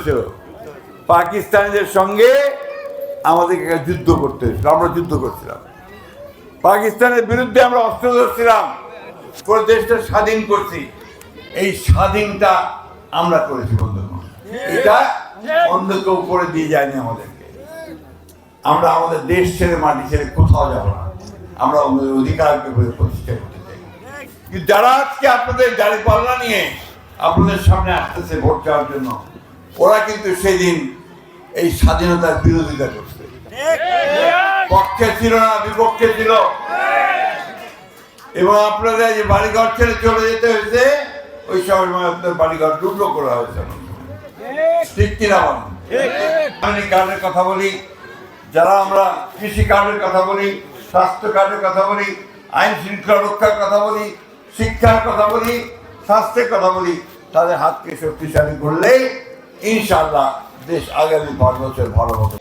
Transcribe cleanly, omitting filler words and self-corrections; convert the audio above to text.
হয়েছিল, পাকিস্তানিদের সঙ্গে আমাদেরকে যুদ্ধ করতে হয়েছিল। আমরা যুদ্ধ করছিলাম, পাকিস্তানের বিরুদ্ধে আমরা অস্ত্র ধরছিলাম, পুরো দেশটা স্বাধীন করছি। এই স্বাধীনটা আমরা করেছি বন্ধুগণ, এটা অন্য কেউ করে দিয়ে যায়নি আমাদেরকে। আমরা আমাদের দেশ ছেড়ে মাটি ছেড়ে কোথাও যাব না, আমরা আমাদের অধিকারকে প্রতিষ্ঠা করতে চাই। কিন্তু যারা আজকে আপনাদের দাঁড়িপাল্লা নিয়ে আপনাদের সামনে আসতেছে ভোট চাওয়ার জন্য, ওরা কিন্তু সেদিন এই স্বাধীনতার বিরোধিতা করছে, পক্ষে ছিল না, বিপক্ষে ছিল। এবং আপনাদের যে বাড়িঘর ছেড়ে চলে যেতে হয়েছে, ওই সময় আপনার বাড়িঘর টুকরো করা হয়েছে। ঠিক কিনা বলেন? আমি কার্ডের কথা বলি, যারা আমরা কৃষি কার্ডের কথা বলি, স্বাস্থ্য কার্ডের কথা বলি, আইন শৃঙ্খলা রক্ষার কথা বলি, শিক্ষার কথা বলি, স্বাস্থ্যের কথা বলি, তাদের হাতকে শক্তিশালী করলেই ইনশাআল্লাহ দেশ আগামী 5 বছর ভালো হবে।